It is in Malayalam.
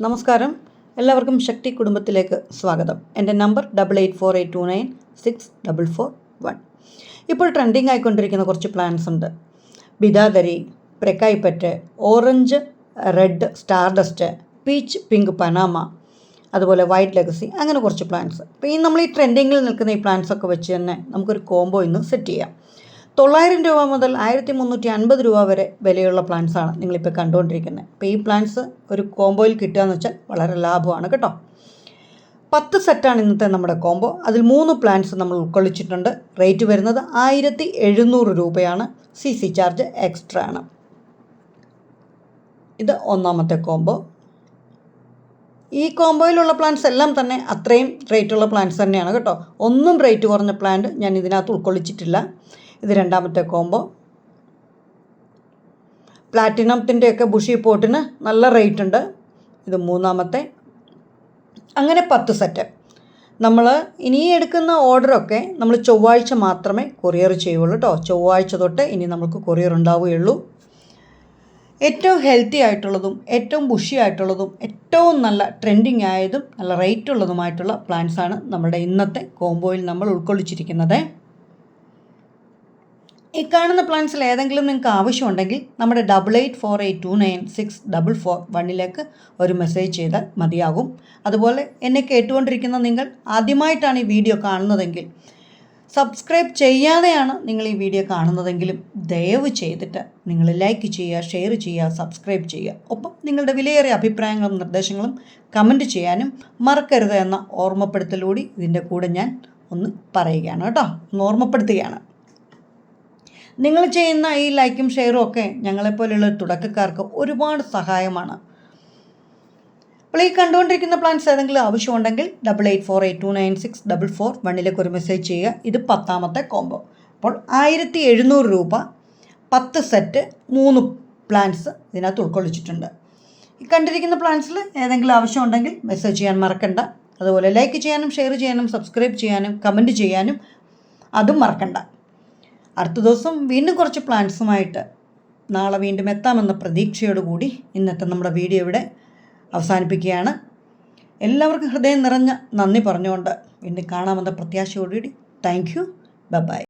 നമസ്കാരം, എല്ലാവർക്കും ശക്തി കുടുംബത്തിലേക്ക് സ്വാഗതം. എൻ്റെ നമ്പർ 8848296441. ഇപ്പോൾ ട്രെൻഡിങ് ആയിക്കൊണ്ടിരിക്കുന്ന കുറച്ച് പ്ലാൻസ് ഉണ്ട്. ബിദാദരി, പ്രക്കായ്പറ്റ്, orange red stardust, peach pink Panama, അതുപോലെ വൈറ്റ് ലെഗസി, അങ്ങനെ കുറച്ച് പ്ലാൻസ്. അപ്പോൾ നമ്മൾ ഈ ട്രെൻഡിങ്ങിൽ നിൽക്കുന്ന ഈ പ്ലാൻസൊക്കെ വെച്ച് തന്നെ നമുക്കൊരു കോംബോ ഇന്ന് സെറ്റ് ചെയ്യാം. 900 രൂപ മുതൽ 1350 രൂപ വരെ വിലയുള്ള പ്ലാൻസാണ് നിങ്ങളിപ്പോൾ കണ്ടുകൊണ്ടിരിക്കുന്നത്. അപ്പോൾ ഈ പ്ലാൻസ് ഒരു കോംബോയിൽ കിട്ടുക എന്ന് വെച്ചാൽ വളരെ ലാഭമാണ് കേട്ടോ. 10 സെറ്റാണ് ഇന്നത്തെ നമ്മുടെ കോംബോ. അതിൽ 3 പ്ലാൻസ് നമ്മൾ ഉൾക്കൊള്ളിച്ചിട്ടുണ്ട്. റേറ്റ് വരുന്നത് 1700 രൂപയാണ്. CC ചാർജ് എക്സ്ട്രാ ആണ്. ഇത് ഒന്നാമത്തെ കോംബോ. ഈ കോംബോയിലുള്ള പ്ലാൻസ് എല്ലാം തന്നെ അത്രയും റേറ്റുള്ള പ്ലാൻസ് തന്നെയാണ് കേട്ടോ. ഒന്നും റേറ്റ് കുറഞ്ഞ പ്ലാന്റ് ഞാൻ ഇതിനകത്ത് ഉൾക്കൊള്ളിച്ചിട്ടില്ല. ഇത് രണ്ടാമത്തെ കോംബോ. പ്ലാറ്റിനത്തിൻ്റെയൊക്കെ ബുഷി പോട്ടിന് നല്ല റേറ്റ് ഉണ്ട്. ഇത് മൂന്നാമത്തെ. അങ്ങനെ 10 സെറ്റ്. നമ്മൾ ഇനി എടുക്കുന്ന ഓർഡറൊക്കെ നമ്മൾ ചൊവ്വാഴ്ച മാത്രമേ കൊറിയർ ചെയ്യുള്ളൂ കേട്ടോ. ചൊവ്വാഴ്ച തൊട്ട് ഇനി നമുക്ക് കൊറിയർ ഉണ്ടാവുകയുള്ളൂ. ഏറ്റവും ഹെൽത്തി ആയിട്ടുള്ളതും ഏറ്റവും ബുഷി ആയിട്ടുള്ളതും ഏറ്റവും നല്ല ട്രെൻഡിങ് ആയതും നല്ല റേറ്റ് ഉള്ളതുമായിട്ടുള്ള പ്ലാൻസാണ് നമ്മുടെ ഇന്നത്തെ കോംബോയിൽ നമ്മൾ ഉൾക്കൊള്ളിച്ചിരിക്കുന്നത്. ഈ കാണുന്ന പ്ലാൻസിൽ ഏതെങ്കിലും നിങ്ങൾക്ക് ആവശ്യമുണ്ടെങ്കിൽ നമ്മുടെ 8848296441 ഒരു മെസ്സേജ് ചെയ്താൽ മതിയാകും. അതുപോലെ എന്നെ കേട്ടുകൊണ്ടിരിക്കുന്ന നിങ്ങൾ ആദ്യമായിട്ടാണ് ഈ വീഡിയോ കാണുന്നതെങ്കിൽ, സബ്സ്ക്രൈബ് ചെയ്യാതെയാണ് നിങ്ങൾ ഈ വീഡിയോ കാണുന്നതെങ്കിലും ദയവ് ചെയ്തിട്ട് നിങ്ങൾ ലൈക്ക് ചെയ്യുക, ഷെയർ ചെയ്യുക, സബ്സ്ക്രൈബ് ചെയ്യുക. ഒപ്പം നിങ്ങളുടെ വിലയേറിയ അഭിപ്രായങ്ങളും നിർദ്ദേശങ്ങളും കമൻറ്റ് ചെയ്യാനും മറക്കരുത് എന്ന ഓർമ്മപ്പെടുത്തലൂടി ഇതിൻ്റെ കൂടെ ഞാൻ ഒന്ന് പറയുകയാണ് കേട്ടോ. ഒന്ന് ഓർമ്മപ്പെടുത്തുകയാണ്. നിങ്ങൾ ചെയ്യുന്ന ഈ ലൈക്കും ഷെയറും ഒക്കെ ഞങ്ങളെപ്പോലെയുള്ള തുടക്കക്കാർക്ക് ഒരുപാട് സഹായമാണ്. അപ്പോൾ ഈ കണ്ടുകൊണ്ടിരിക്കുന്ന പ്ലാൻസ് ഏതെങ്കിലും ആവശ്യമുണ്ടെങ്കിൽ 8848296441 ഒരു മെസ്സേജ് ചെയ്യുക. ഇത് 10ാമത്തെ കോംബോ. അപ്പോൾ 1700 രൂപ 10 സെറ്റ് 3 പ്ലാൻസ് ഇതിനകത്ത് ഉൾക്കൊള്ളിച്ചിട്ടുണ്ട്. ഈ കണ്ടിരിക്കുന്ന പ്ലാൻസിൽ ഏതെങ്കിലും ആവശ്യമുണ്ടെങ്കിൽ മെസ്സേജ് ചെയ്യാൻ മറക്കണ്ട. അതുപോലെ ലൈക്ക് ചെയ്യാനും ഷെയർ ചെയ്യാനും സബ്സ്ക്രൈബ് ചെയ്യാനും കമൻറ്റ് ചെയ്യാനും അതും മറക്കണ്ട. അടുത്ത ദിവസം വീണ്ടും കുറച്ച് പ്ലാൻസുമായിട്ട് നാളെ വീണ്ടും എത്താമെന്ന പ്രതീക്ഷയോടുകൂടി ഇന്നത്തെ നമ്മുടെ വീഡിയോ ഇവിടെ അവസാനിപ്പിക്കുകയാണ്. എല്ലാവർക്കും ഹൃദയം നിറഞ്ഞ നന്ദി പറഞ്ഞുകൊണ്ട് വീണ്ടും കാണാമെന്ന പ്രത്യാശയോടുകൂടി താങ്ക് യു. ബൈ.